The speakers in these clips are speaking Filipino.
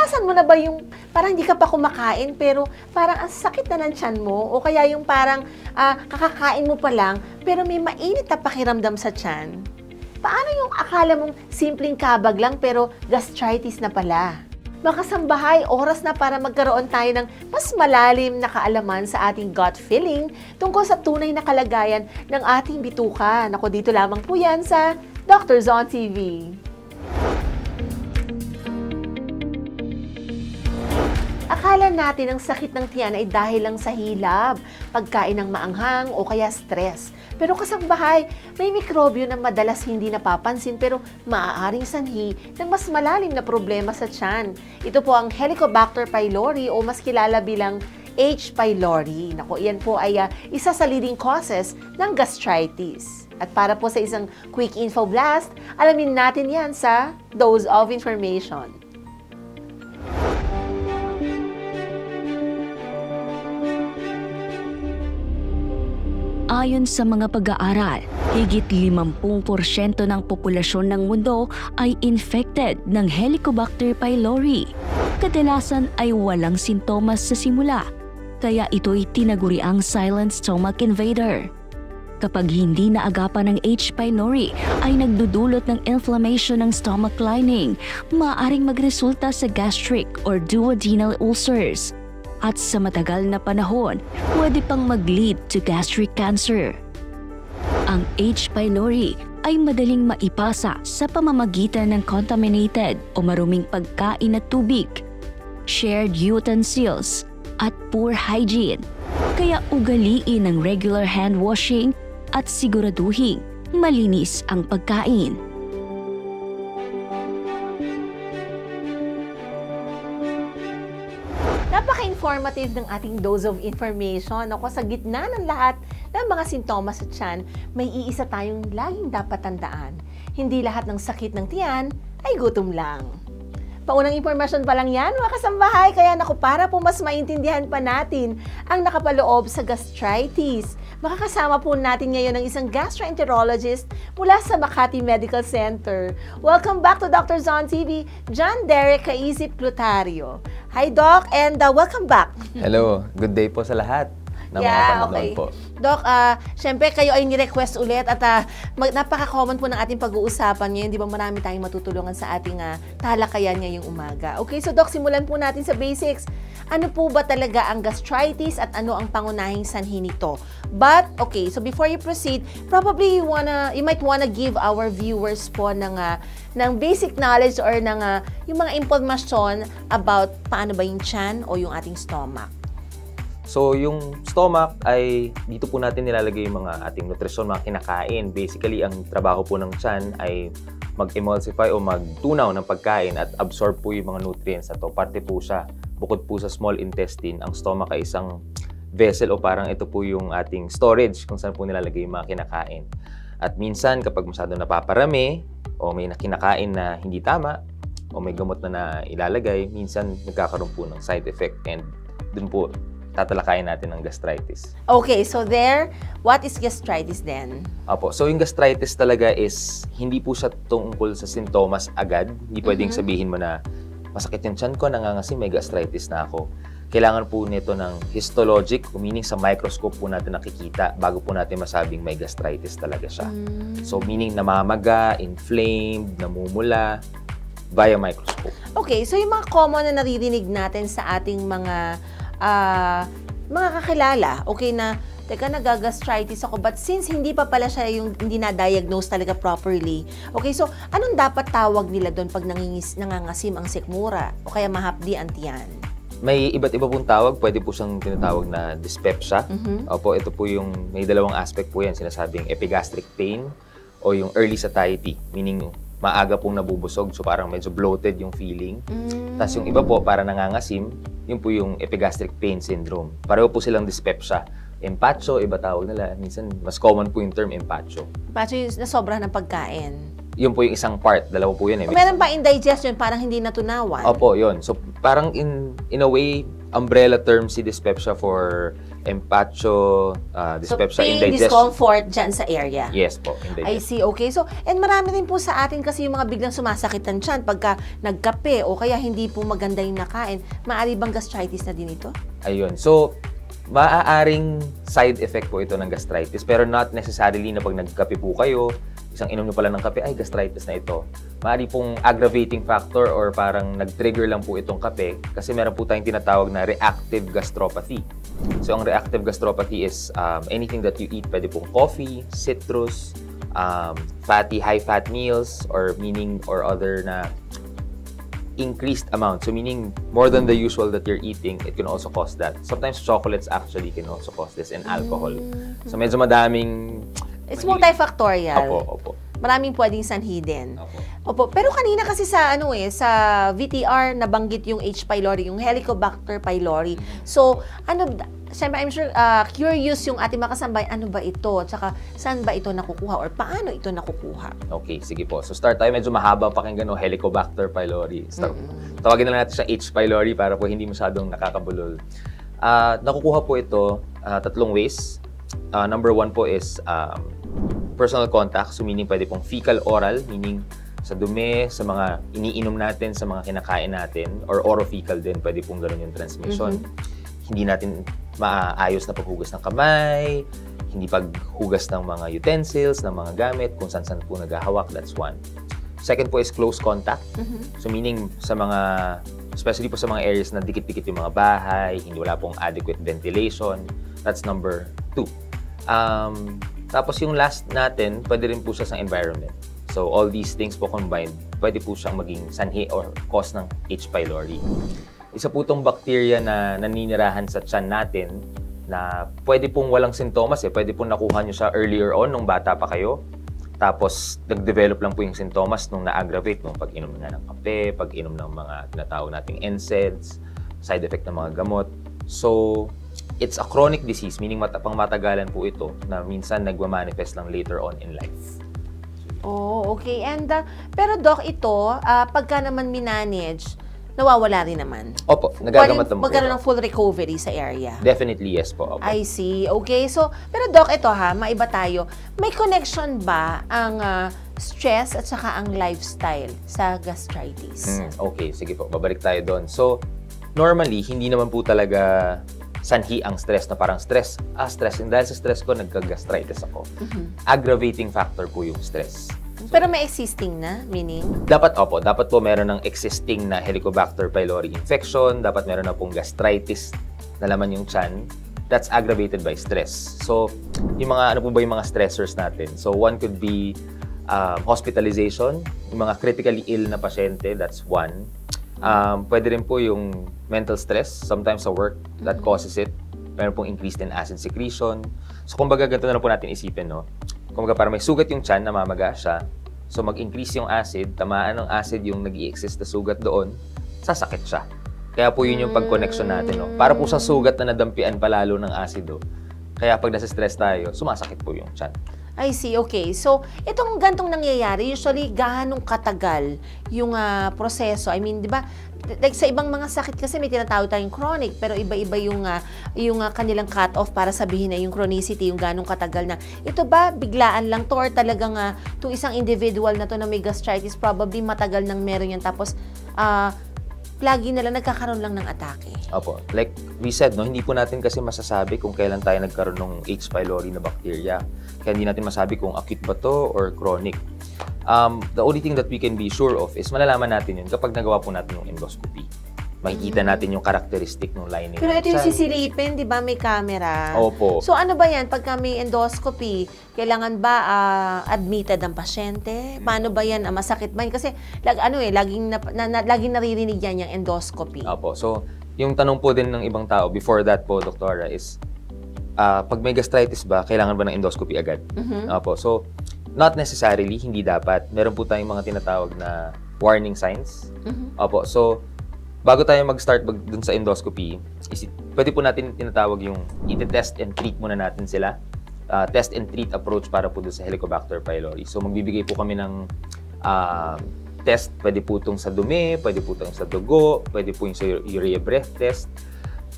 Naranasan mo na ba yung parang hindi ka pa kumakain pero parang ang sakit na ng tiyan mo? O kaya yung parang kakakain mo pa lang pero may mainit na pakiramdam sa tiyan? Paano yung akala mong simpleng kabag lang pero gastritis na pala? Mga kasambahay, oras na para magkaroon tayo ng mas malalim na kaalaman sa ating gut feeling tungkol sa tunay na kalagayan ng ating bituka. Nako, dito lamang po yan sa Dr. Zon TV. Akala natin ang sakit ng tiyan ay dahil lang sa hilab, pagkain ng maanghang o kaya stress. Pero kasambahay, may mikrobyo na madalas hindi napapansin pero maaaring sanhi ng mas malalim na problema sa tiyan. Ito po ang Helicobacter pylori o mas kilala bilang H. pylori. Naku, iyan po ay isa sa leading causes ng gastritis. At para po sa isang quick info blast, alamin natin yan sa Dose of Information. Ayon sa mga pag-aaral, higit 50% ng populasyon ng mundo ay infected ng Helicobacter pylori. Kadalasan ay walang sintomas sa simula, kaya ito'y tinaguriang silent stomach invader. Kapag hindi naagapan ng H. pylori ay nagdudulot ng inflammation ng stomach lining, maaaring magresulta sa gastric or duodenal ulcers. At sa matagal na panahon, pwede pang mag-lead to gastric cancer. Ang H. pylori ay madaling maipasa sa pamamagitan ng contaminated o maruming pagkain at tubig, shared utensils, at poor hygiene. Kaya ugaliin ang regular hand washing at siguraduhin malinis ang pagkain. Napaka-informative ng ating dose of information. Ako, sa gitna ng lahat ng mga sintomas sa tiyan, may iisa tayong laging dapat tandaan. Hindi lahat ng sakit ng tiyan ay gutom lang. Paunang impormasyon pa lang yan, mga kasambahay, kaya naku, para po mas maintindihan pa natin ang nakapaloob sa gastritis. Makakasama po natin ngayon ang isang gastroenterologist mula sa Makati Medical Center. Welcome back to Dr. Zon TV, John Derek Caisip Plutario. Hi Doc, and welcome back. Hello, good day po sa lahat ng mga panonood po. Doc, syempre kayo ay ni-request ulit at napaka-common po ng ating pag-uusapan ngayon. Di ba marami tayong matutulungan sa ating talakayan ngayong umaga. Okay, so Doc, simulan po natin sa basics. Ano po ba talaga ang gastritis at ano ang pangunahing sanhi nito? But, okay, so before you proceed, probably you might wanna give our viewers po ng basic knowledge or ng yung mga impormasyon about paano ba yung tiyan o yung ating stomach. So, yung stomach ay dito po natin nilalagay yung mga ating nutrisyon, mga kinakain. Basically, ang trabaho po ng tiyan ay mag-emulsify o magtunaw ng pagkain at absorb po yung mga nutrients. At parte po siya, bukod po sa small intestine, ang stomach ay isang vessel o parang ito po yung ating storage kung saan po nilalagay yung mga kinakain. At minsan, kapag masyado napaparami o may kinakain na hindi tama o may gamot na ilalagay, minsan nagkakaroon po ng side effect and dun po tatalakayin natin ang gastritis. Okay, so what is gastritis then? Apo, so yung gastritis talaga is hindi po siya tungkol sa sintomas agad. Hindi pwedeng sabihin mo na masakit yung tiyan ko, nangangasim, may gastritis na ako. Kailangan po nito ng histologic, meaning sa microscope po natin nakikita bago po natin masabing may gastritis talaga siya. So meaning namamaga, inflamed, namumula, via microscope. Okay, so yung mga common na naririnig natin sa ating mga kakilala, okay, na teka, nagagastritis ako, but since hindi pa pala siya yung hindi na-diagnose talaga properly, okay, so anong dapat tawag nila doon pag nangangasim ang sikmura o kaya mahapdi ang tiyan? May iba't iba pong tawag, pwede po siyang tinatawag na dyspepsia. Opo, ito po yung, may dalawang aspect po yan, sinasabing epigastric pain o yung early satiety, meaning maaga pong nabubusog, so parang medyo bloated yung feeling. Tapos yung iba po, para nangangasim, yun po yung epigastric pain syndrome. Pareho po silang dyspepsia. Empacho, iba tawag nila. Minsan, mas common po yung term empacho. Empacho yung nasobra ng pagkain. Yun po yung isang part. Dalawa po yun eh. Meron pa indigestion, parang hindi natunawan. Opo, yun. So, parang in a way, umbrella term si dyspepsia for empacho, So, dyspepsia, pain, indigestion. discomfort dyan sa area. Yes po, I indigestion. see, okay. So, and marami rin po sa atin kasi yung mga biglang sumasakit ng tiyan pagka nagkape o kaya hindi po maganda yung nakain. Maaari bang gastritis na din ito? Ayun. So, maaaring side effect po ito ng gastritis, pero not necessarily na pag nagkape po kayo, isang inom nyo pala ng kape, ay gastritis na ito. Maaari pong aggravating factor or parang nag-trigger lang po itong kape kasi meron po tayong tinatawag na reactive gastropathy. So, ang reactive gastropathy is anything that you eat, pwede pong coffee, citrus, fatty, high-fat meals, or other na increased amount. So meaning more than the usual that you're eating, it can also cause that. Sometimes chocolates actually can also cause this, and alcohol. So medyo madaming... It's multifactorial. Opo. Maraming pwedeng sanhi din. Opo. Opo. Pero kanina kasi sa sa VTR nabanggit yung H. pylori, yung Helicobacter pylori. So, siyempre I'm sure curious yung ating makasambay, ano ba ito? Tsaka saan ba ito nakukuha or paano ito nakukuha? Okay, sige po. So start tayo, medyo mahaba pakinggan no, Helicobacter pylori. Tawagin na natin siya H. pylori para po hindi masyadong nakakabulol. Nakukuha po ito tatlong ways. Number one po is personal contact. So meaning pwede pong fecal-oral, meaning sa dumi, sa mga iniinom natin, sa mga kinakain natin, or oro-fecal din, pwede pong gano'n yung transmission. Hindi natin maayos na paghugas ng kamay, hindi paghugas ng mga utensils, ng mga gamit, kung saan-saan po naghahawak, that's one. Second po is close contact. So meaning sa mga, especially po sa mga areas na dikit-dikit yung mga bahay, hindi wala pong adequate ventilation, that's number 2. Tapos yung last natin, pwede rin po siya sa environment. So all these things po combined, pwede po siyang maging sanhi or cause ng H. pylori. Isa po itong bacteria na naninirahan sa tiyan natin na pwede pong walang sintomas pwede pong nakuha nyo siya earlier on nung bata pa kayo. Tapos nag-develop lang po yung sintomas nung na-aggravate nung pag-inom na ng kape, pag-inom ng mga tinatawag nating NSAIDs, side effect ng mga gamot. So, it's a chronic disease, meaning pang-matagalan po ito na minsan nagwa-manifest lang later on in life. Oh, okay. And pero Doc, ito, pagka naman minanage, nawawala rin naman. Opo, nagagamot naman po. Magkaroon ng full recovery sa area. Definitely, yes po. Opo. I see. Okay. So, pero Doc, ito maiba tayo. May connection ba ang stress at saka ang lifestyle sa gastritis? Okay, sige po. Babalik tayo doon. So, normally, hindi naman po talaga sanhi ang stress na parang stress. And dahil sa stress ko, nagka-gastritis ako. Aggravating factor po yung stress. Pero may existing na, meaning? Dapat po meron ng existing na Helicobacter pylori infection, dapat meron na pong gastritis na laman yung tiyan. That's aggravated by stress. So, yung mga, ano po ba yung mga stressors natin? So, one could be hospitalization, yung mga critically ill na pasyente, that's one. Pwede rin po yung mental stress, sometimes sa work, that causes it. Meron pong increased in acid secretion. So, kumbaga, ganito na lang po natin isipin, no? Kumbaga, para may sugat yung tiyan, namamaga siya. So, mag-increase yung acid, tamaan ng acid yung nag-i-exist na sugat doon, sasakit siya. Kaya po yun yung pag-connection natin, no? Para po sa sugat na nadampian palalo ng acido. Kaya pag nasa-stress tayo, sumasakit po yung tiyan. I see, okay. So, itong gantong nangyayari, usually, gaano katagal yung proseso? I mean, di ba, like sa ibang mga sakit kasi may tinatawag tayong chronic, pero iba-iba yung kanilang cut-off para sabihin na yung chronicity, yung ganong katagal na. Ito ba, biglaan lang to or talagang itong isang individual na to na may gastritis, probably matagal nang meron yan, tapos lagi na lang nagkakaroon lang ng atake. Opo. Like we said, no, hindi po natin kasi masasabi kung kailan tayo nagkaroon ng H. pylori na bacteria. Kaya hindi natin masabi kung acute ba to or chronic. The only thing that we can be sure of is malalaman natin yun kapag nagawa po natin yung endoscopy. Makikita natin yung characteristic ng lining. Pero ito yung sisilipin, di ba? May camera. Opo. So ano ba yan? Pagka may endoscopy, kailangan ba admitted ang pasyente? Paano ba yan? Masakit ba yan? Kasi laging naririnig yan yung endoscopy. Opo. So, yung tanong po din ng ibang tao, before that po, Doktora, is pag may gastritis ba, kailangan ba ng endoscopy agad? Opo. So, not necessarily, hindi dapat. Meron po tayong mga tinatawag na warning signs. Opo. So, bago tayo mag-start dun sa endoscopy, pwede po natin tinatawag yung i-test and treat muna natin sila. Test and treat approach para po dun sa Helicobacter pylori. So, magbibigay po kami ng test. Pwede po itong sa dumi, pwede po itong sa dugo, pwede po yung sa urea breath test.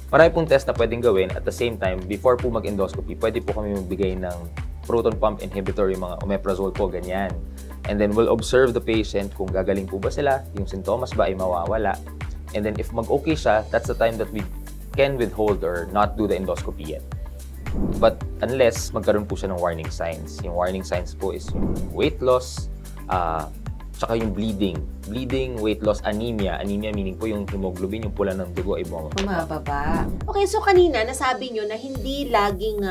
marami pong test na pwedeng gawin. At the same time, before po mag-endoscopy, pwede po kami magbigay ng proton pump inhibitor, yung mga omeprazole po, ganyan. And then we'll observe the patient kung gagaling po ba sila, yung sintomas ba ay mawawala. And then if mag-okay siya, that's the time that we can withhold or not do the endoscopy yet. But unless magkaroon po siya ng warning signs. Yung warning signs po is yung weight loss, tsaka yung bleeding. Bleeding, weight loss, anemia. Anemia meaning po yung hemoglobin, yung pula ng dugo ay Bumababa. Okay, so kanina nasabi nyo na hindi laging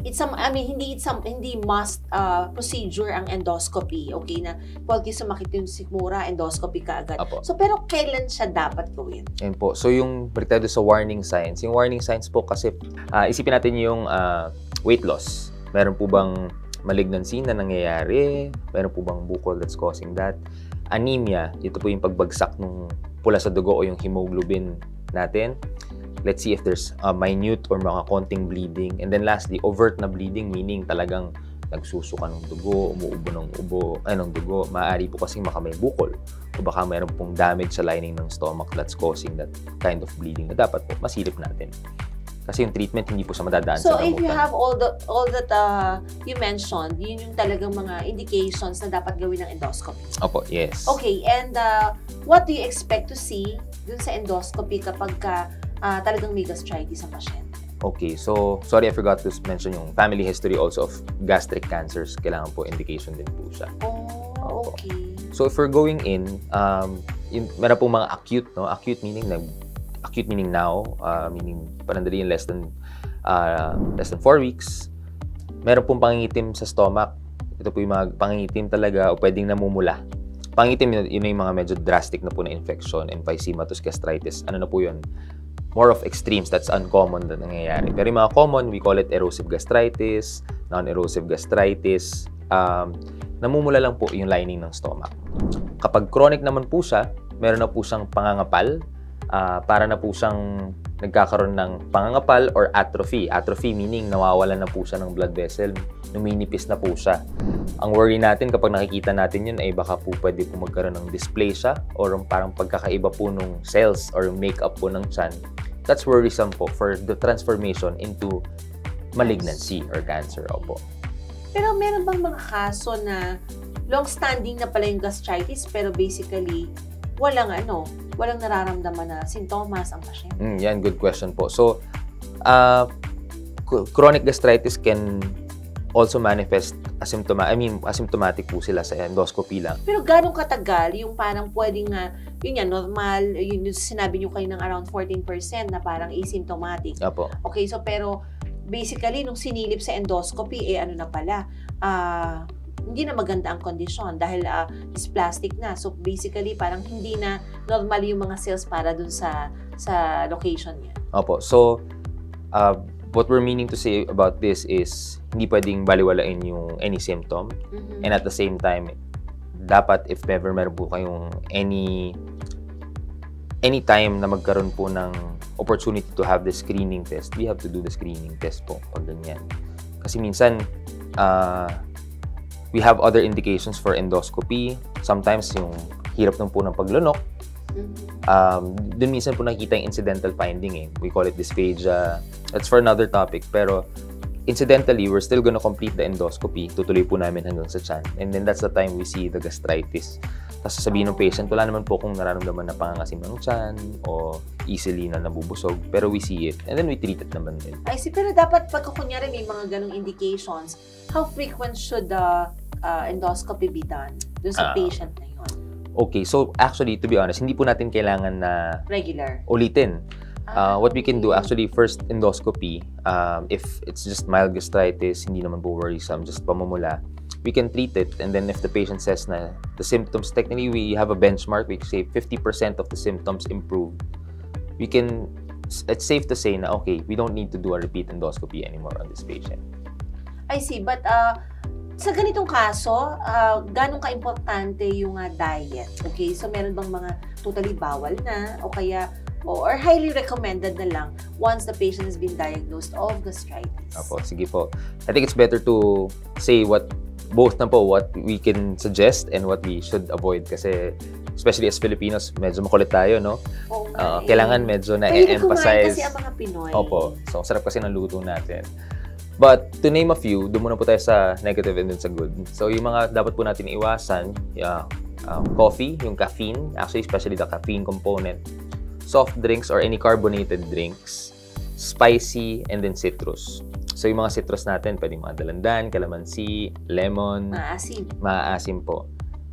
hindi must procedure ang endoscopy. Okay na, pwede sumakit yung sikmura, endoscopy ka agad. Apo. So, pero kailan siya dapat gawin? Yan po. So yung baliktad sa warning signs. Yung warning signs po kasi, isipin natin yung weight loss. Meron po bang malignancy na nangyayari? Meron po bang bukol that's causing that? Anemia, ito po yung pagbagsak ng pula sa dugo o yung hemoglobin natin. Let's see if there's minute or mga konting bleeding. And then lastly, overt na bleeding, meaning talagang nagsusuka ng dugo, umuubo ng dugo. Maaari po kasing makamay bukol. O baka mayroon pong damage sa lining ng stomach that's causing that kind of bleeding na dapat po masilip natin. Kasi yung treatment hindi po siya madadaan so sa gamutan. So if you have all that you mentioned, yun yung talagang mga indications na dapat gawin ng endoscopy. Opo, yes. Okay, and what do you expect to see dun sa endoscopy kapag talagang may gastritis ang pasyente? Okay, so sorry I forgot to mention yung family history also of gastric cancers. Kailangan po indication din po siya. Oh, okay. So if we're going in, meron pong mga acute, no? Acute meaning now, meaning panandali in less than 4 weeks. Meron pong pangingitim sa stomach. Ito po yung mga pangingitim talaga o pwedeng namumula. Pangingitim, yun yung mga medyo drastic na po na infection, emphysematous gastritis. Ano na po yun? More of extremes, that's uncommon na nangyayari. Pero yung mga common, we call it erosive gastritis, non-erosive gastritis. Namumula lang po yung lining ng stomach. Kapag chronic naman po siya, meron na po siyang pangangapal, para na po siyang nagkakaroon ng pangangapal or atrophy. Atrophy meaning nawawalan na po siya ng blood vessel, numinipis na po siya. Ang worry natin kapag nakikita natin yun ay baka po pwede po magkaroon ng dysplasia or parang pagkakaiba po ng cells or makeup po ng tiyan. That's worrisome po for the transformation into malignancy or cancer. Opo. Pero meron bang mga kaso na long-standing na pala yung gastritis pero basically walang nararamdaman na sintomas ang pasyente? Yan, good question po. So, chronic gastritis can also manifest asymptomatic po sila sa endoscopy lang. Pero gano'ng katagal yung parang pwedeng yun yan, normal, yun sinabi nyo kayo ng around 14% na parang asymptomatic. Apo. Okay, so pero basically nung sinilip sa endoscopy, ano na pala, hindi na maganda ang kondisyon dahil dysplastic na. So basically parang hindi na normal yung mga cells para dun sa location niya. Opo. So what we're meaning to say about this is hindi pwedeng baliwalain yung any symptom. And at the same time, dapat if ever meron po kayong any time na magkaroon po ng opportunity to have the screening test, we have to do the screening test po pag ganyan. Kasi minsan we have other indications for endoscopy. Sometimes yung hirap ng po ng paglunok. Dun minsan po nakikita yung incidental finding eh. We call it dysphagia. That's for another topic. Pero incidentally, we're still gonna complete the endoscopy. Tutuloy po namin hanggang sa tiyan. And then that's the time we see the gastritis. Tapos sasabihin ng patient, wala naman po kung nararamdaman na pangangasim ng tiyan o easily na nabubusog. Pero we see it. And then we treat it naman din. I see. Pero dapat pagka kunyari may mga ganong indications, how frequent should the endoscopy be done dun sa patient na yun? Okay, so actually, to be honest, hindi po natin kailangan na regular ulitin. What we can do, actually, first endoscopy, if it's just mild gastritis, hindi naman po worrisome, just pamumula, we can treat it. And then if the patient says na the symptoms, technically we have a benchmark, we say 50% of the symptoms improve. It's safe to say na, okay, we don't need to do a repeat endoscopy anymore on this patient. I see, but sa ganitong kaso, ganong ka-importante yung diet? Okay, so meron bang mga totally bawal na o kaya or highly recommended na lang once the patient has been diagnosed of gastritis? Apo, sige po. I think it's better to say what we can suggest and what we should avoid kasi especially as Filipinos, medyo makulit tayo, no? Oo nga Kailangan medyo Mahilig kumain na-emphasize. kasi ang mga Pinoy. Opo. So, sarap kasi ng luto natin. But, to name a few, doon muna po tayo sa negative and then sa good. So, yung mga dapat po natin iwasan, coffee, yung caffeine, actually, especially the caffeine component, soft drinks or any carbonated drinks, spicy, and then citrus. So, yung mga citrus natin, pwedeng mga dalandan, kalamansi, lemon. Maasim. Maaasim po.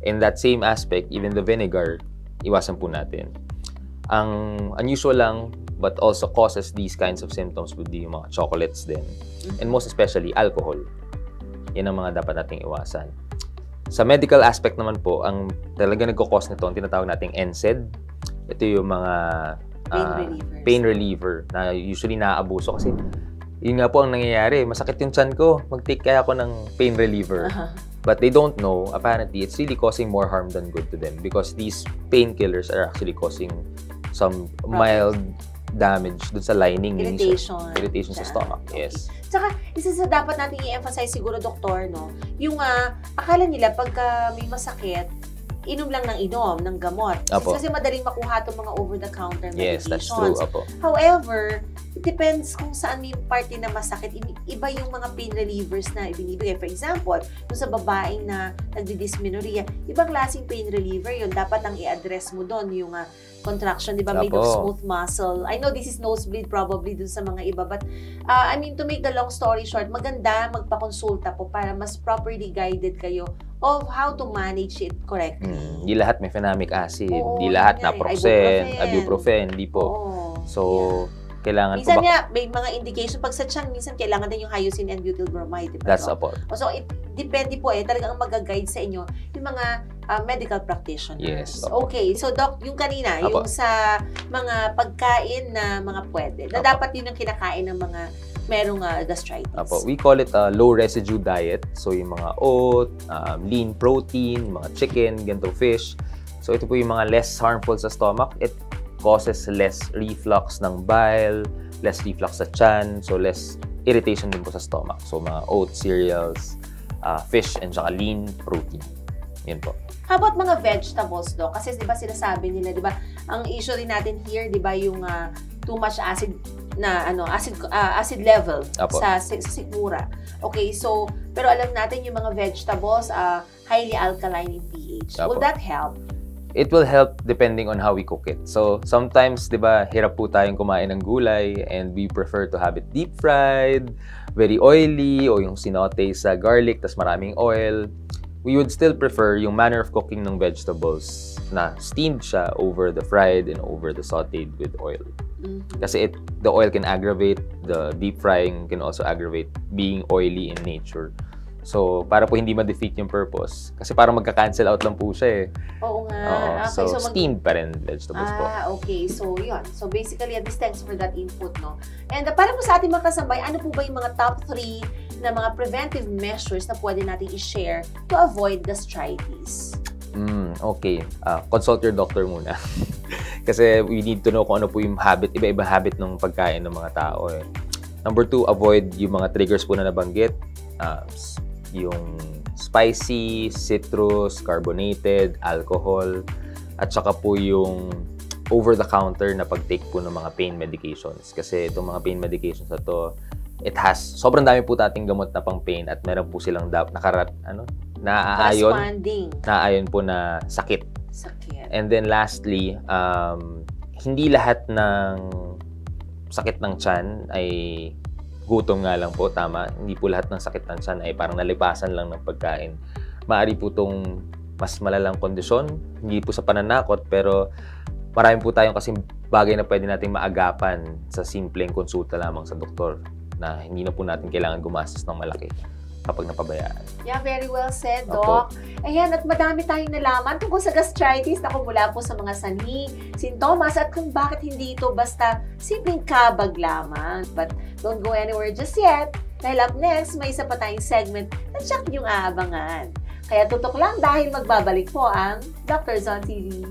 In that same aspect, even the vinegar, iwasan po natin. Ang unusual lang, but also causes these kinds of symptoms would be yung mga chocolates din. And most especially, alcohol. Yan ang mga dapat nating iwasan. Sa medical aspect naman po, ang talaga nagkakos nito, ang tinatawag nating NSAID. Ito yung mga pain reliever na usually naaabuso kasi yun nga po ang nangyayari. Masakit yung tiyan ko. Mag-take kaya ako ng pain reliever. But they don't know, apparently, it's really causing more harm than good to them because these painkillers are actually causing some mild damage dun sa lining. Irritation sa stomach, yes. Tsaka, isa sa dapat natin i-emphasize siguro, doktor, no? Yung akala nila pagka may masakit, inom lang ng inom, ng gamot. Kasi madaling makuha itong mga over-the-counter medications. Yes, that's true. Apo. However, it depends kung saan may party na masakit. Iba yung mga pain relievers na ibinibigay. For example, kung sa babaeng na nagdi-dysmenorrhea, ibang klaseng pain reliever yun. Dapat ang i-address mo doon yung contraction, di ba? Made of smooth muscle. I know this is nosebleed probably dun sa mga iba. But, I mean, to make the long story short, maganda magpakonsulta po para mas properly guided kayo of how to manage it correctly. Hindi lahat may phenamic acid. Hindi lahat naproxen, ibuprofen. Hindi po. So, kailangan minsan nga, may mga indication. Pag sa tiyan, minsan kailangan din yung hyoscine and butyl bromide. Diba, that's apo. So, it depende po talagang mag-guide sa inyo yung mga medical practitioners. Yes. Okay. So, Doc, yung kanina, yung sa mga pagkain na mga pwede, na dapat yun ang kinakain ng mga merong gastritis. We call it a low residue diet. So, yung mga oat, lean protein, mga chicken, ganito fish. So, ito po yung mga less harmful sa stomach. It causes less reflux ng bile, less reflux sa tiyan, so less irritation din po sa stomach. So, mga oat cereals, fish, and saka lean protein. Yan po. How about mga vegetables, Doc? Kasi di ba sinasabi nila, di ba, ang issue rin natin here, di ba, yung too much acid na acid level sa sikmura. Okay, so pero alam natin yung mga vegetables highly alkaline in pH. Will that help? It will help depending on how we cook it. So sometimes, 'di ba, hirap po tayong kumain ng gulay and we prefer to have it deep fried, very oily, o yung sinote sa garlic tas maraming oil. We would still prefer yung manner of cooking ng vegetables na steamed siya over the fried and over the sauteed with oil. Kasi the oil can aggravate, the deep frying can also aggravate being oily in nature. So, para po hindi ma-defeat yung purpose. Kasi parang magka-cancel out lang po siya eh. Oo nga. Okay, so steamed pa rin vegetables po. Okay. So, yun. So, basically, at least thanks for that input, no? And para po sa ating mga kasabay, ano po ba yung mga top 3 na mga preventive measures na pwede natin i-share to avoid gastritis? Okay. Consult your doctor muna. Kasi we need to know kung ano po yung habit, iba-iba habit ng pagkain ng mga tao eh. Number 2, avoid yung mga triggers po na nabanggit. Yung spicy, citrus, carbonated, alcohol, at saka po yung over-the-counter na pag-take po ng mga pain medications. Kasi itong mga pain medications na to, sobrang dami po nating gamot na pang-pain at meron po silang naaayon po na sakit. And then lastly, hindi lahat ng sakit ng tiyan ay gutom nga lang po, tama. Hindi po lahat ng sakit ng tiyan ay parang nalipasan lang ng pagkain. Maaari po itong mas malalang kondisyon, hindi po sa pananakot, pero marami po tayong kasing bagay na pwede nating maagapan sa simpleng konsulta lamang sa doktor na hindi na po natin kailangan gumastos ng malaki kapag napabayaan. Yeah, very well said, Doc. Ayan, at madami tayong nalaman tungkol sa gastritis na mula po sa mga sanhi, sintomas, at kung bakit hindi ito basta simpleng kabag lamang. But don't go anywhere just yet, dahil up next, may isa pa tayong segment na siyak niyong aabangan. Kaya tutok lang dahil magbabalik po ang Doctors on TV.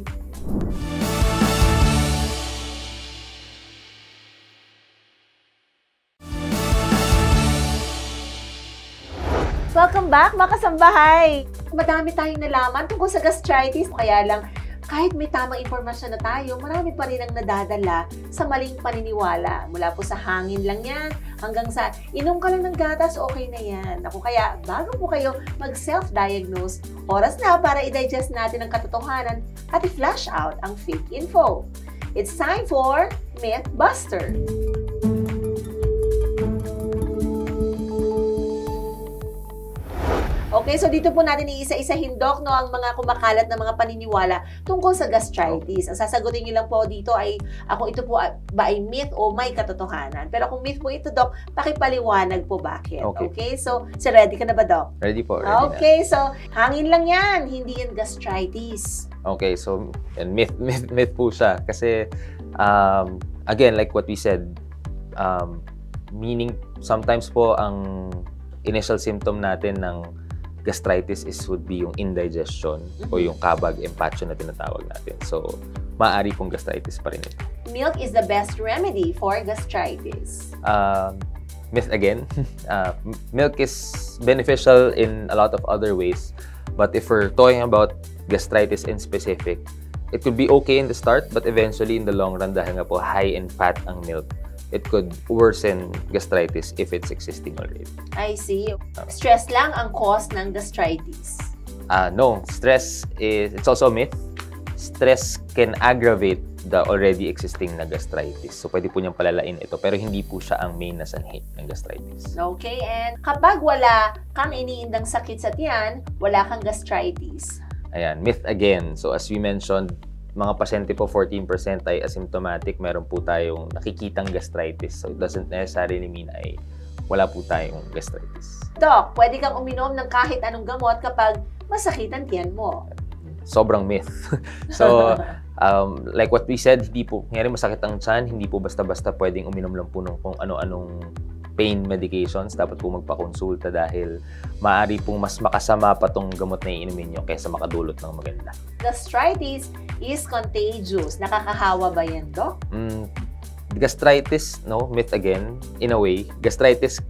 Welcome back, mga kasambahay! Madami tayong nalaman tungkol sa gastritis, kaya lang kahit may tamang impormasyon na tayo, marami pa rin ang nadadala sa maling paniniwala. Mula po sa hangin lang yan, hanggang sa inom ka lang ng gatas, okay na yan. Ako, kaya bago po kayo mag-self-diagnose, oras na para i-digest natin ang katotohanan at i-flash out ang fake info. It's time for Mythbuster! Okay, so dito po natin iisa-isahin, Doc, no, ang mga kumakalat na mga paniniwala tungkol sa gastritis. Ang sasagutin niyo lang po dito ay, ito po ba ay myth o may katotohanan? Pero kung myth po ito, Doc, pakipaliwanag po bakit. Okay, so ready ka na ba, Doc? Ready po, ready Okay, so hangin lang yan, hindi yan gastritis. Okay, so myth po siya. Kasi, again, like what we said, meaning sometimes po ang initial symptom natin ng gastritis would be yung indigestion o yung kabag, empacho na tinatawag natin. So, maaari pong gastritis pa rin ito. Milk is the best remedy for gastritis. Myth again. Milk is beneficial in a lot of other ways. But if we're talking about gastritis in specific, it could be okay in the start, but eventually in the long run, dahil nga po high in fat ang milk, it could worsen gastritis if it's existing already. I see. Stress lang ang cause ng gastritis. No, stress it's also a myth. Stress can aggravate the already existing na gastritis. So, pwede po niyang palalain ito, pero hindi po siya ang main na sanhi ng gastritis. Okay, and kapag wala kang iniindang sakit sa tiyan, wala kang gastritis. Ayan, myth again. So, as we mentioned, mga pasyente po, 14% ay asymptomatic. Meron po tayong nakikitang gastritis. So, it doesn't necessarily mean ay wala po tayong gastritis. Doc, pwede kang uminom ng kahit anong gamot kapag masakit ang tiyan mo. Sobrang myth. So, like what we said, hindi po, ngayon masakit ang tiyan, hindi po basta-basta pwedeng uminom lang po ng kung ano-anong pain medications. Dapat po magpakonsulta dahil maaari pong mas makasama pa tong gamot na iinumin nyo kaysa makadulot ng maganda. Gastritis is contagious. Nakakahawa ba yan, Doc? Gastritis, no, myth again, in a way. Gastritis,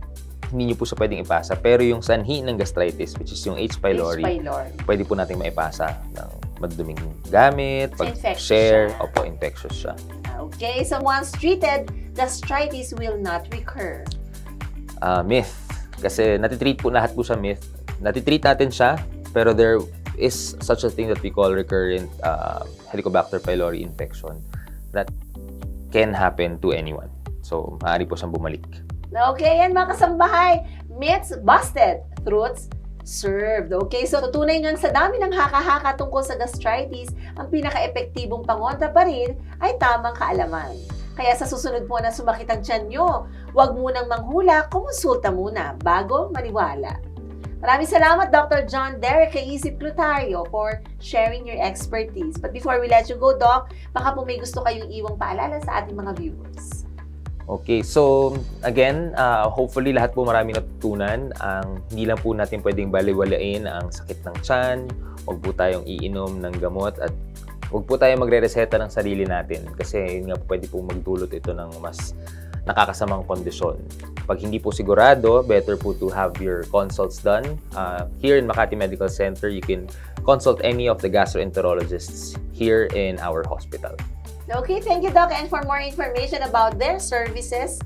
hindi nyo po siya pwedeng ipasa. Pero yung sanhi ng gastritis, which is yung H. pylori, pwede po natin maipasa ng maduming gamit, pag-share, opo, infectious siya. Okay, so once treated, gastritis will not recur. Myth. Kasi natitreat po, lahat po siya myth. Natitreat natin siya, pero there is such a thing that we call recurrent Helicobacter pylori infection that can happen to anyone. So, maaari po siyang bumalik. Okay, yan mga kasambahay. Myths busted, truths served. Okay, so tutunay nga sa dami ng haka-haka tungkol sa gastritis, ang pinaka-epektibong pangontra pa rin ay tamang kaalaman. Kaya sa susunod po na sumakit ang tiyan nyo, huwag munang manghula, kumonsulta muna bago maniwala. Maraming salamat, Dr. John Derek Isip Clutario, for sharing your expertise. But before we let you go, Doc, baka po may gusto kayong iwang paalala sa ating mga viewers. Okay, so again, hopefully lahat po marami natutunan. Hindi lang po natin pwedeng baliwalain ang sakit ng tiyan, huwag po tayong iinom ng gamot, at huwag po tayong magre-reseta ng sarili natin kasi yun nga po, pwede po magdulot ito ng mas nakakasamang kondisyon. Pag hindi po sigurado, better po to have your consults done. Here in Makati Medical Center, you can consult any of the gastroenterologists here in our hospital. Okay, thank you, Doc. And for more information about their services,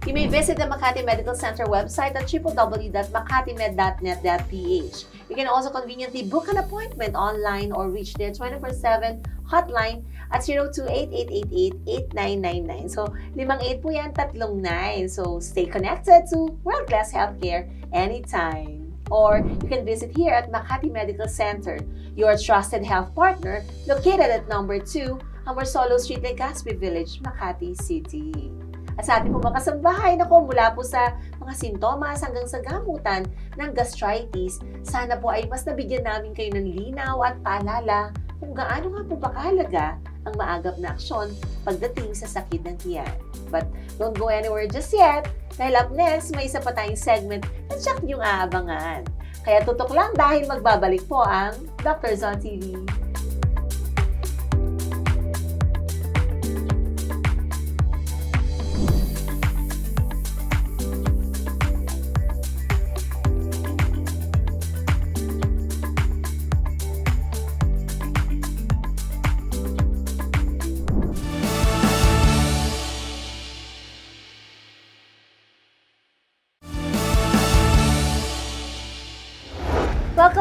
you may visit the Makati Medical Center website at www.makatimed.net.ph. You can also conveniently book an appointment online or reach their 24/7 hotline at 0288888999. So, 58 po yan, 39. So, stay connected to world-class healthcare anytime. Or you can visit here at Makati Medical Center, your trusted health partner, located at number 2, Amorsolo Street, Legazpi Village, Makati City. At sa ating po mga kasambahay, mula po sa mga sintomas hanggang sa gamutan ng gastritis, sana po ay mas nabigyan namin kayo ng linaw at paalala kung gaano nga po ba kahalaga ang maagap na aksyon pagdating sa sakit ng tiyan. But don't go anywhere just yet, dahil up next, may isa pa tayong segment na tsak niyong aabangan. Kaya tutok lang dahil magbabalik po ang Dr. Zon TV.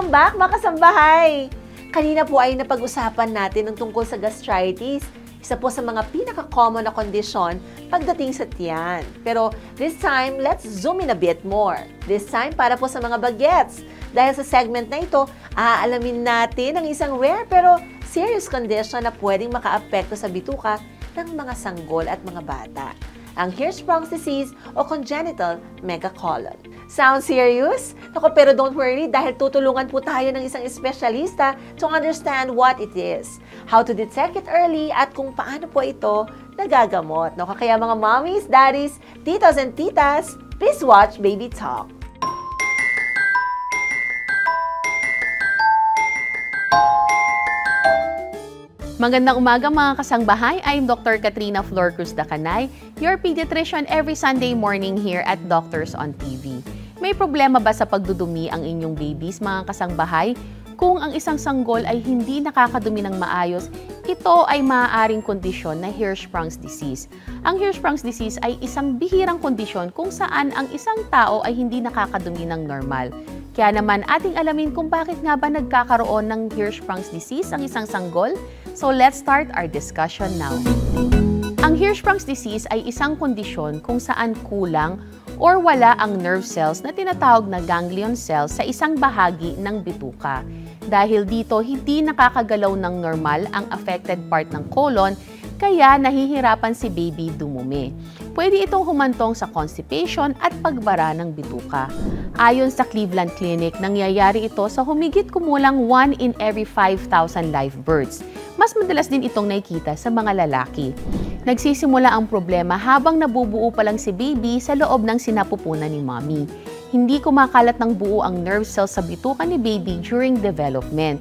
Welcome back mga kasambahay! Kanina po ay napag-usapan natin ang tungkol sa gastritis. Isa po sa mga pinaka-common na kondisyon pagdating sa tiyan. Pero this time, let's zoom in a bit more. This time, para po sa mga bagets. Dahil sa segment na ito, aalamin natin ang isang rare pero serious condition na pwedeng makaapekto sa bituka ng mga sanggol at mga bata. Ang Hirschsprung's disease o congenital megacolon. Sounds serious? Naku, pero don't worry dahil tutulungan po tayo ng isang espesyalista to understand what it is, how to detect it early at kung paano po ito nagagamot. Naku, kaya mga mommies, daddies, titos and titas, please watch Baby Talk. Magandang umaga mga kasangbahay. I'm Dr. Katrina Flor Cruz Dacanay, your pediatrician every Sunday morning here at Doctors on TV. May problema ba sa pagdudumi ang inyong babies mga kasangbahay? Kung ang isang sanggol ay hindi nakakadumi ng maayos, ito ay maaaring kondisyon na Hirschsprung's disease. Ang Hirschsprung's disease ay isang bihirang kondisyon kung saan ang isang tao ay hindi nakakadumi ng normal. Kaya naman ating alamin kung bakit nga ba nagkakaroon ng Hirschsprung's disease ang isang sanggol. So let's start our discussion now. Ang Hirschsprung's disease ay isang kondisyon kung saan kulang or wala ang nerve cells na tinatawag na ganglion cells sa isang bahagi ng bituka. Dahil dito, hindi nakakagalaw ng normal ang affected part ng colon, kaya nahihirapan si baby dumumi. Pwede itong humantong sa constipation at pagbara ng bituka. Ayon sa Cleveland Clinic, nangyayari ito sa humigit kumulang 1 in every 5,000 live births. Mas madalas din itong nakikita sa mga lalaki. Nagsisimula ang problema habang nabubuo pa lang si baby sa loob ng sinapupunan ni mommy. Hindi kumakalat ng buo ang nerve cells sa bituka ni baby during development.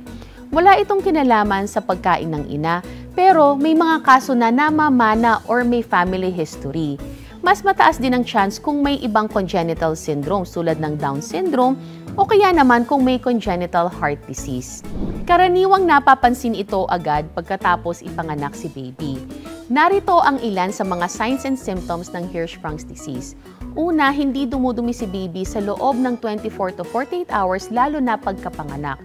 Wala itong kinalaman sa pagkain ng ina, pero may mga kaso na namamana or may family history. Mas mataas din ang chance kung may ibang congenital syndromes tulad ng Down syndrome o kaya naman kung may congenital heart disease. Karaniwang napapansin ito agad pagkatapos ipanganak si baby. Narito ang ilan sa mga signs and symptoms ng Hirschsprung's disease. Una, hindi dumudumi si baby sa loob ng 24 to 48 hours lalo na pagkapanganak.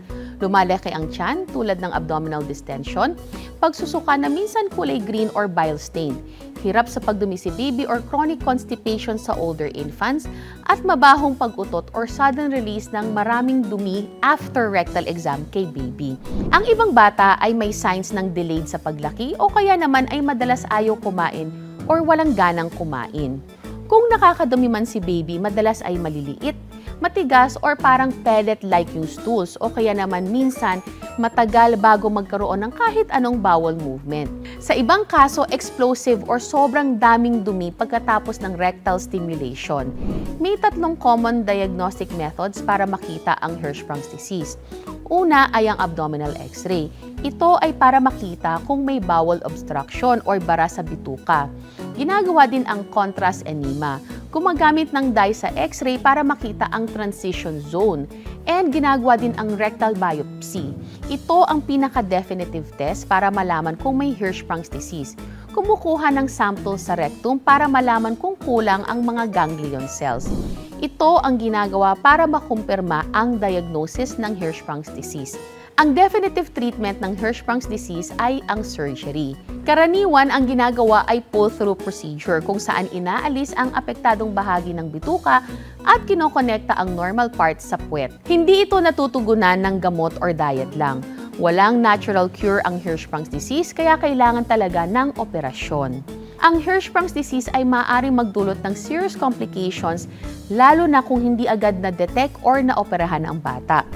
Lumalaki ang tiyan tulad ng abdominal distension, pagsusuka na minsan kulay green or bile stained, hirap sa pagdumi si baby or chronic constipation sa older infants, at mabahong pag-utot or sudden release ng maraming dumi after rectal exam kay baby. Ang ibang bata ay may signs ng delayed sa paglaki o kaya naman ay madalas ayaw kumain or walang ganang kumain. Kung nakakadumi man si baby, madalas ay maliliit, matigas or parang pellet-like yung stools o kaya naman minsan matagal bago magkaroon ng kahit anong bowel movement. Sa ibang kaso, explosive or sobrang daming dumi pagkatapos ng rectal stimulation. May 3 common diagnostic methods para makita ang Hirschsprung's disease. Una ay ang abdominal x-ray. Ito ay para makita kung may bowel obstruction or bara sa bituka. Ginagawa din ang contrast enema. Gumagamit ng dye sa x-ray para makita ang transition zone. And ginagawa din ang rectal biopsy. Ito ang pinaka-definitive test para malaman kung may Hirschsprung's disease. Kumukuha ng sample sa rectum para malaman kung kulang ang mga ganglion cells. Ito ang ginagawa para makumpirma ang diagnosis ng Hirschsprung's disease. Ang definitive treatment ng Hirschsprung's disease ay ang surgery. Karaniwan, ang ginagawa ay pull-through procedure kung saan inaalis ang apektadong bahagi ng bituka at kinokonekta ang normal parts sa puwet. Hindi ito natutugunan ng gamot or diet lang. Walang natural cure ang Hirschsprung's disease kaya kailangan talaga ng operasyon. Ang Hirschsprung's disease ay maaaring magdulot ng serious complications lalo na kung hindi agad na-detect or na-operahan ang bata.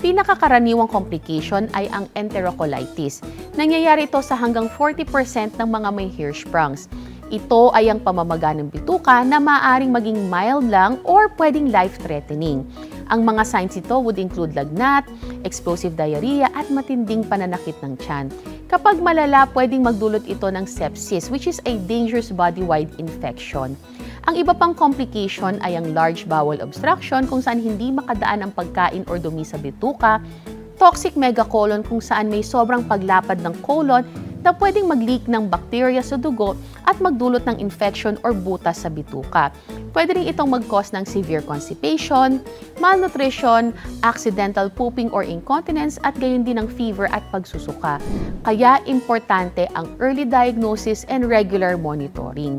Pinakakaraniwang complication ay ang enterocolitis. Nangyayari ito sa hanggang 40% ng mga may Hirschsprung's. Ito ay ang pamamaga ng bituka na maaaring maging mild lang or pwedeng life-threatening. Ang mga signs ito would include lagnat, explosive diarrhea at matinding pananakit ng tiyan. Kapag malala, pwedeng magdulot ito ng sepsis, which is a dangerous body-wide infection. Ang iba pang complication ay ang large bowel obstruction kung saan hindi makadaan ang pagkain or dumi sa bituka, toxic megacolon kung saan may sobrang paglapad ng colon na pwedeng mag-leak ng bacteria sa dugo at magdulot ng infection or butas sa bituka. Pwede rin itong mag-cause ng severe constipation, malnutrition, accidental pooping or incontinence at gayon din ng fever at pagsusuka. Kaya importante ang early diagnosis and regular monitoring.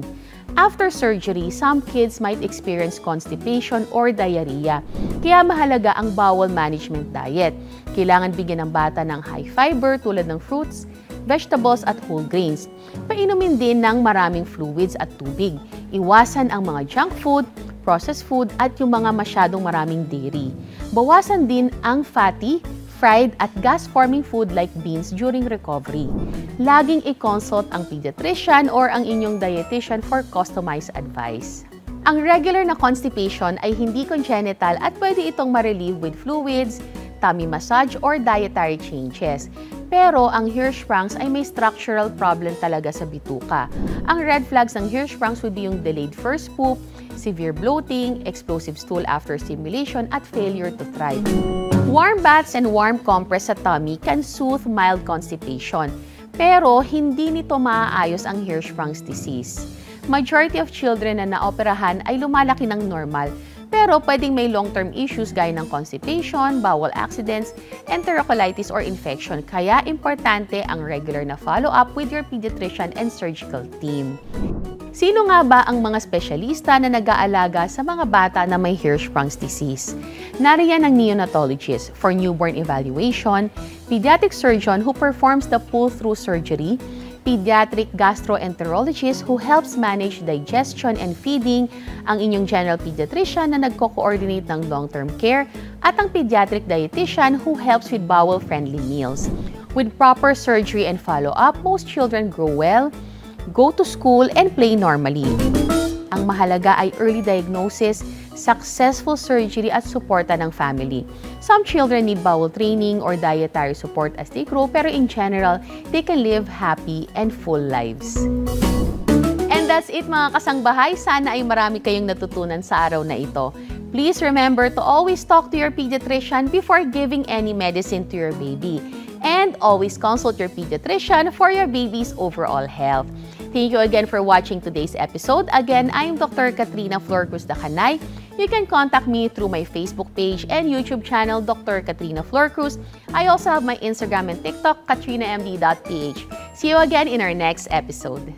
After surgery, some kids might experience constipation or diarrhea. Kaya mahalaga ang bowel management diet. Kailangan bigyan ng bata ng high fiber tulad ng fruits, vegetables at whole grains. Painumin din ng maraming fluids at tubig. Iwasan ang mga junk food, processed food at yung mga masyadong maraming dairy. Bawasan din ang fatty, fried at gas-forming food like beans during recovery. Laging i-consult ang pediatrician or ang inyong dietitian for customized advice. Ang regular na constipation ay hindi congenital at pwede itong ma-relieve with fluids, tummy massage or dietary changes. Pero ang Hirschsprungs ay may structural problem talaga sa bituka. Ang red flags ng Hirschsprungs would be yung delayed first poop, severe bloating, explosive stool after stimulation at failure to thrive. Warm baths and warm compress sa tummy can soothe mild constipation. Pero hindi nito maaayos ang Hirschsprung's disease. Majority of children na naoperahan ay lumalaki ng normal, pero pwedeng may long-term issues gaya ng constipation, bowel accidents, enterocolitis or infection. Kaya importante ang regular na follow-up with your pediatrician and surgical team. Sino nga ba ang mga espesyalista na nag-aalaga sa mga bata na may Hirschsprung's disease? Nariyan ang neonatologist for newborn evaluation, pediatric surgeon who performs the pull-through surgery, pediatric gastroenterologist who helps manage digestion and feeding, ang inyong general pediatrician na nagko-coordinate ng long-term care, at ang pediatric dietitian who helps with bowel-friendly meals. With proper surgery and follow-up, most children grow well, go to school, and play normally. Ang mahalaga ay early diagnosis, successful surgery at suporta ng family. Some children need bowel training or dietary support as they grow, pero in general, they can live happy and full lives. And that's it mga kasangbahay. Sana ay marami kayong natutunan sa araw na ito. Please remember to always talk to your pediatrician before giving any medicine to your baby. And always consult your pediatrician for your baby's overall health. Thank you again for watching today's episode. Again, I'm Dr. Katrina Flor Cruz Dacanay. You can contact me through my Facebook page and YouTube channel, Dr. Katrina Flor Cruz. I also have my Instagram and TikTok, katrinamd.ph. See you again in our next episode.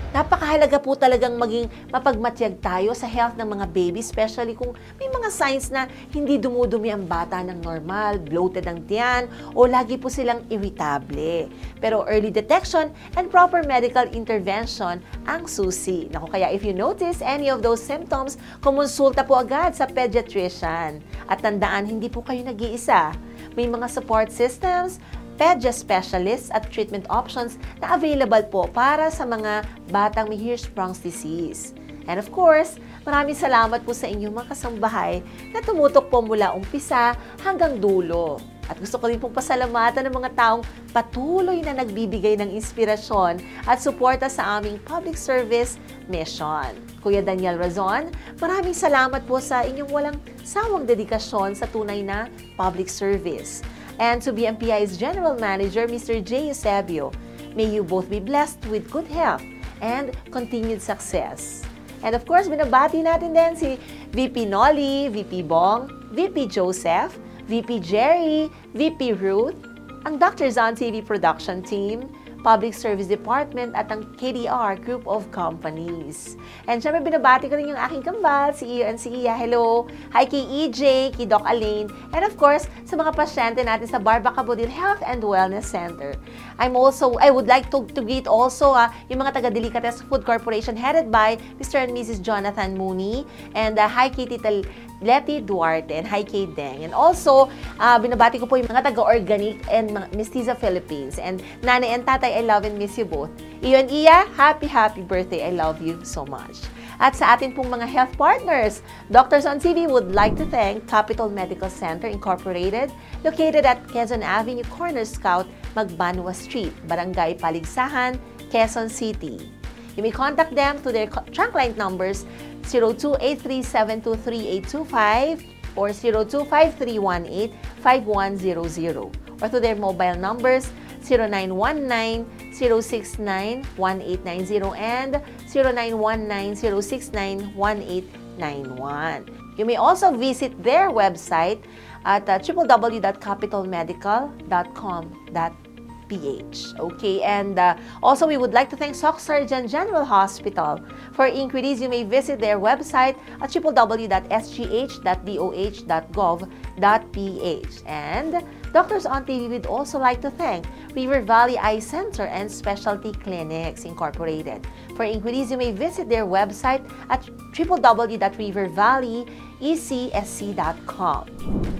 Napakahalaga po talagang maging mapagmatyag tayo sa health ng mga baby, especially kung may mga signs na hindi dumudumi ang bata ng normal, bloated ang tiyan, o lagi po silang irritable. Pero early detection and proper medical intervention ang susi. Naku, kaya if you notice any of those symptoms, kumonsulta po agad sa pediatrician. At tandaan, hindi po kayo nag-iisa. May mga support systems, pedia specialists at treatment options na available po para sa mga batang may Hirschsprung's disease. And of course, maraming salamat po sa inyong mga kasambahay na tumutok po mula umpisa hanggang dulo. At gusto ko rin pong pasalamatan ng mga taong patuloy na nagbibigay ng inspirasyon at suporta sa aming public service mission. Kuya Daniel Razon, maraming salamat po sa inyong walang sawang dedikasyon sa tunay na public service. And to BMPI's General Manager, Mr. J. Eusebio, may you both be blessed with good health and continued success. And of course, binabati natin din si VP Nolly, VP Bong, VP Joseph, VP Jerry, VP Ruth, ang Dr. Zon TV production team, Public Service Department at ang KDR Group of Companies. And syempre, binabati ko rin yung aking kambal, si Iyo and si Iya. Hello! Hi kay EJ, kay Doc Alain, and of course, sa mga pasyente natin sa Barba Cabudil Health and Wellness Center. I would like to greet also yung mga taga-Delicatessen Food Corporation headed by Mr. and Mrs. Jonathan Mooney, and hi kay Tita Letty Duarte, and hi kay Deng. And also, binabati ko po yung mga taga-Organic and Mestiza Philippines. And Nanay and Tatay, I love and miss you both. Iyo and Iya, happy birthday. I love you so much. At sa atin pong mga health partners, Doctors on TV would like to thank Capital Medical Center Incorporated, located at Quezon Avenue, Corner Scout, Magbanwa Street, Barangay Paligsahan, Quezon City. You may contact them to their trunk line numbers 0283723825 or 0253185100 or to their mobile numbers 0919-069-1890 and 0919-069-1891. You may also visit their website at www.capitalmedical.com.ph. Okay, and also we would like to thank Soc Surgeon General Hospital. For inquiries, you may visit their website at www.sgh.doh.gov.ph. And Doctors on TV would also like to thank River Valley Eye Center and Specialty Clinics Incorporated. For inquiries, you may visit their website at www.rivervalleyecsc.com.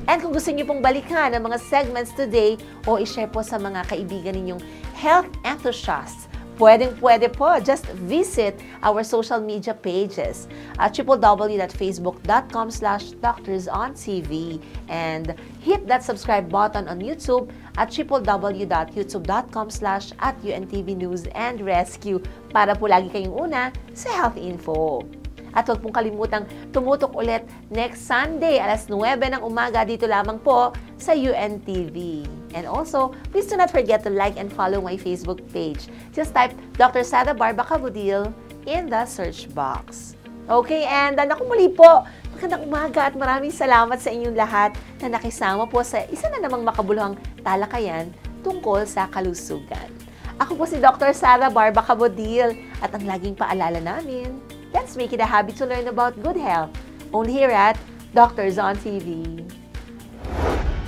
And kung gusto niyo pong balikan ang mga segments today o i-share po sa mga kaibigan ninyong health enthusiasts, pwede po. Just visit our social media pages at www.facebook.com/doctorsontv and hit that subscribe button on YouTube at www.youtube.com/@UNTV News and Rescue para po lagi kayong una sa health info. At huwag pong kalimutang tumutok ulit next Sunday, alas 9 ng umaga, dito lamang po sa UNTV. And also, please do not forget to like and follow my Facebook page. Just type Dr. Sara Barba Cabudil in the search box. Okay, and naku muli po, magandang umaga at maraming salamat sa inyong lahat na nakisama po sa isa na namang makabuluhang talakayan tungkol sa kalusugan. Ako po si Dr. Sara Barba Cabudil at ang laging paalala namin, let's make it a habit to learn about good health. Only here at Doctors on TV.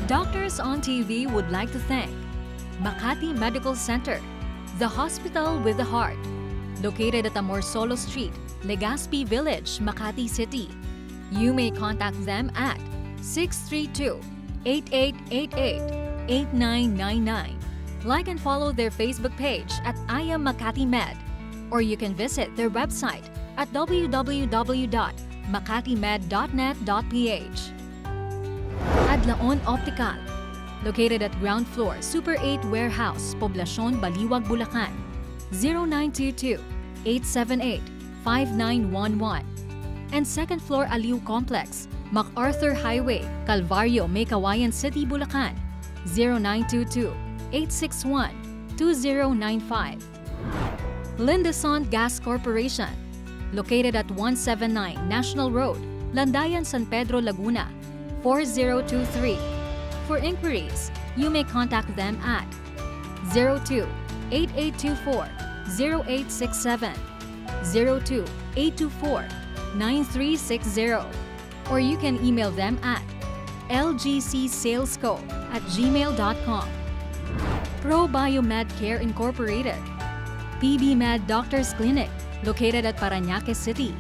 Doctors on TV would like to thank Makati Medical Center, the hospital with the heart, located at Amorsolo Street, Legazpi Village, Makati City. You may contact them at 632-8888-8999. Like and follow their Facebook page at I Am Makati Med, or you can visit their website at www.makatimed.net.ph. Adlaon Optical, located at ground floor, Super 8 Warehouse, Poblacion, Baliwag, Bulacan, 0922-878-5911. And second floor Aliw Complex, MacArthur Highway, Calvario, Meycauayan City, Bulacan, 0922-861-2095. Lindesont Gas Corporation, located at 179 National Road, Landayan, San Pedro, Laguna, 4023. For inquiries, you may contact them at 02-8824-0867, 02-824-9360, or you can email them at lgcsalesco@gmail.com. Pro Biomed Care Incorporated, PB Med Doctors Clinic, located at Parañaque City,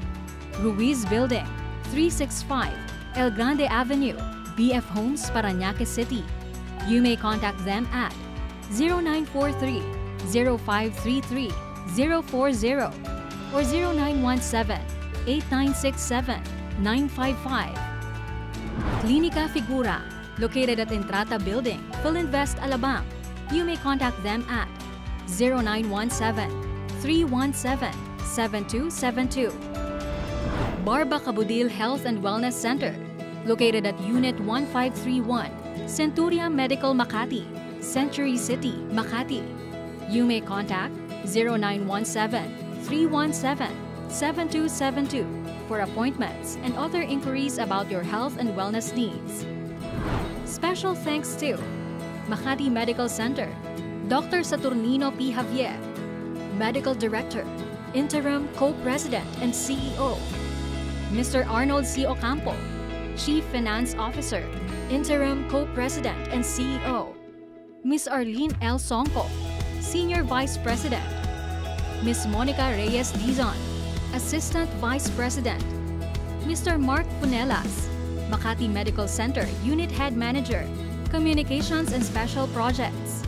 Ruiz Building, 365 El Grande Avenue, BF Homes, Parañaque City. You may contact them at 0943-0533-040 or 0917-8967-955. Clinica Figura, located at Entrata Building, Philinvest, Alabang. You may contact them at 0917-317-7272. Barba Cabudil Health and Wellness Center, located at Unit 1531, Centuria Medical Makati, Century City, Makati. You may contact 0917-317-7272 for appointments and other inquiries about your health and wellness needs. Special thanks to Makati Medical Center, Dr. Saturnino P. Javier, Medical Director, Interim Co-President and CEO. Mr. Arnold C. Ocampo, Chief Finance Officer, Interim Co-President and CEO. Ms. Arlene L. Songko, Senior Vice President. Ms. Monica Reyes Dizon, Assistant Vice President. Mr. Mark Punelas, Makati Medical Center Unit Head Manager, Communications and Special Projects.